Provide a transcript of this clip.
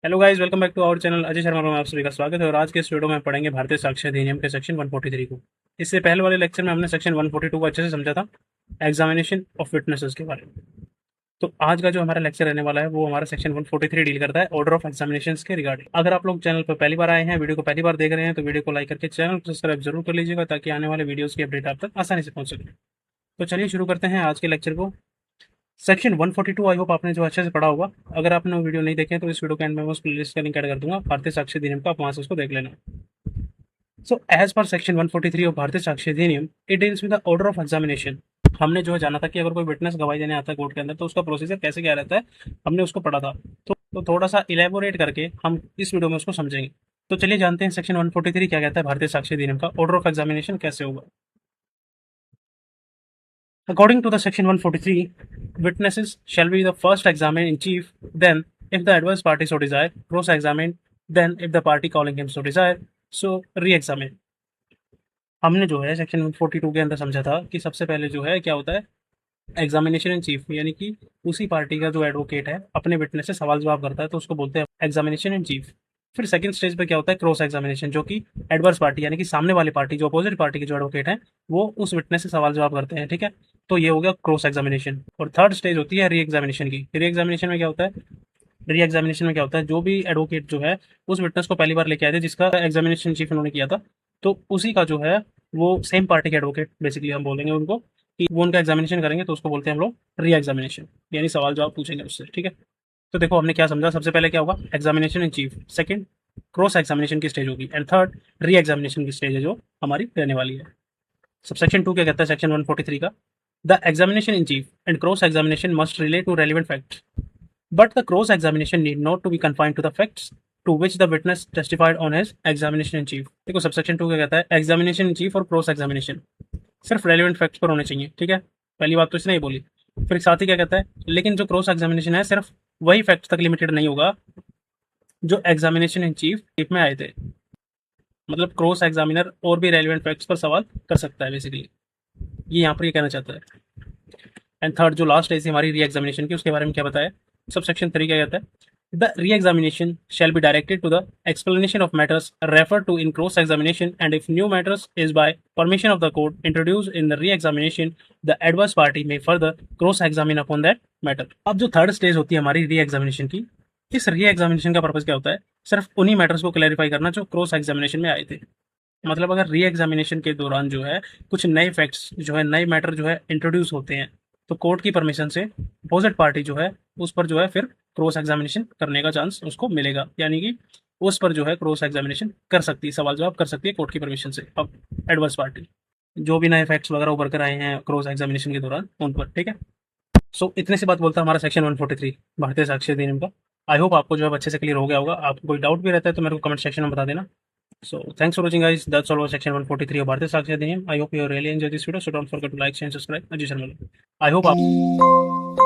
Hello guys, welcome back to our channel Ajay Sharma में आप सभी का स्वागत है। और आज के इस वीडियो में पढ़ेंगे भारतीय साक्ष्य अधिनियम के सेक्शन 143 को। इससे पहले वाले लेक्चर में हमने सेक्शन 142 को अच्छे से समझा था, एग्जामिनेशन ऑफ विटनेसेस के बारे में। तो आज का जो हमारा लेक्चर रहने वाला है वो हमारा सेक्शन 143 डील करता है ऑर्डर ऑफ एग्जामिनेशंस के रिगार्डिंग। अगर आप लोग चैनल पर पहली बार आए हैं, वीडियो को पहली बार देख रहे हैं, तो वीडियो को लाइक करके चैनल को सब्सक्राइब जरूर कर लीजिएगा ताकि आने वाले वीडियोस की अपडेट आप तक आसानी से पहुंच सके। तो चलिए शुरू करते हैं आज के लेक्चर को। सेक्शन 142 आई होप आपने जो अच्छे से पढ़ा होगा। अगर आपने वो वीडियो नहीं देखे तो इस वीडियो के एंड में मैं उस प्लेलिस्ट का लिंक ऐड कर दूंगा भारतीय साक्ष्य अधिनियम का, आप वहां से उसको देख लेना। So as per section 143 of Bharatiya Sakshya Adhiniyam, it deals with the order of examination. हमने जो है जाना था कि अगर कोई विटनेस गवाही देने आता है कोर्ट के अंदर तो उसका प्रोसीजर कैसे क्या रहता है, हमने उसको पढ़ा था। तो थोड़ा सा इलेबोरेट करके हम इस वीडियो में उसको समझेंगे। तो चलिए जानते हैं सेक्शन 143 क्या कहता है, भारतीय साक्ष्य अधिनियम का ऑर्डर ऑफ एग्जामिनेशन कैसे होगा। According to the section 143, witnesses shall be the first examined in chief, then, if the adverse party so desire, cross-examined, then, if the party calling him so desire, so re-examine। हमने जो है section 142 के अंदर समझा था कि सबसे पहले जो है क्या होता है, एग्जामिनेशन इन चीफ, यानी कि उसी पार्टी का जो एडवोकेट है अपने विटनेस से सवाल जवाब करता है तो उसको बोलते हैं एग्जामिनेशन इन चीफ। फिर सेकंड स्टेज पे क्या होता है, क्रॉस एग्जामिनेशन, जो कि एडवर्स पार्टी यानी कि सामने वाली पार्टी, जो अपोजिट पार्टी के जो एडवोकेट हैं वो उस विटनेस से सवाल जवाब करते हैं। ठीक है, तो ये हो गया क्रॉस एग्जामिनेशन। और थर्ड स्टेज होती है री एग्जामिनेशन की। री एग्जामिनेशन में क्या होता है, री एग्जामिनेशन में क्या होता है, जो भी एडवोकेट जो है उस विटनेस को पहली बार लेके आए थे जिसका एग्जामिनेशन चीफ उन्होंने किया था, तो उसी का जो है वो सेम पार्टी के एडवोकेट, बेसिकली हम बोलेंगे उनको कि वो उनका एग्जामिनेशन करेंगे, तो उसको बोलते हैं हम लोग री एग्जामिनेशन, यानी सवाल जवाब पूछेंगे उससे। ठीक है, तो देखो हमने क्या समझा, सबसे पहले क्या होगा examination in chief, second cross examination की स्टेज होगी, एंड थर्ड री एग्जामिनेशन की स्टेज है जो हमारी रहने वाली है। सबसेक्शन 2 क्या कहता है सेक्शन 143 का, the examination in chief and cross examination must relate to relevant facts, but the cross examination need not to be confined to the facts to which the witness testified on his examination in chief. देखो subsection 2 क्या कहता है, examination in chief और cross examination सिर्फ relevant facts पर होने चाहिए। ठीक है, पहली बात तो इसने ही बोली। फिर साथ ही क्या कहता है, लेकिन जो क्रॉस एग्जामिनेशन है सिर्फ वही फैक्ट्स तक लिमिटेड नहीं होगा जो एग्जामिनेशन इन चीफ में आए थे। मतलब क्रॉस एग्जामिनर और भी रेलिवेंट फैक्ट्स पर सवाल कर सकता है, बेसिकली ये यहाँ पर ये कहना चाहता है। एंड थर्ड जो लास्ट है हमारी री एग्जामिनेशन की, उसके बारे में क्या बताया, सब सेक्शन 3 क्या कहता है, the re examination shall be directed to the explanation of matters referred to in cross examination, and if new matters is by permission of the court introduced in the re examination, the adverse party may further cross examine upon that matter। अब जो third stage होती है हमारी re examination की, इस re examination का purpose क्या होता है, सिर्फ उन्हीं मैटर्स को क्लैरिफाई करना जो क्रॉस एग्जामिनेशन में आए थे। मतलब अगर री एग्जामिनेशन के दौरान जो है कुछ नए फैक्ट्स जो है, नए मैटर जो है इंट्रोड्यूस होते हैं, तो कोर्ट की परमिशन से अपोजिट पार्टी जो है उस पर जो है फिर क्रॉस एग्जामिनेशन करने का चांस उसको मिलेगा, यानी कि उस पर जो है क्रॉस एग्जामिनेशन कर सकती है, सवाल जवाब कर सकती है कोर्ट की परमिशन से अब एडवर्स पार्टी, जो भी नए फैक्ट्स वगैरह उभर कर आए हैं क्रॉस एग्जामिनेशन के दौरान उन पर। ठीक है, सो इतने से बात बोलता है हमारा सेक्शन 143 भारतीय साक्ष्य अधिनियम का। आई होप आपको जो है अच्छे से क्लियर हो गया होगा। आपको कोई डाउट भी रहता है तो मेरे को कमेंट सेक्शन में बता देना। So thanks for watching guys. That's all about section 143 of Bharatiya Sakshya Adhiniyam. I hope you really enjoyed this video. So don't forget to like, share and subscribe. Ajay Sharma. I hope आप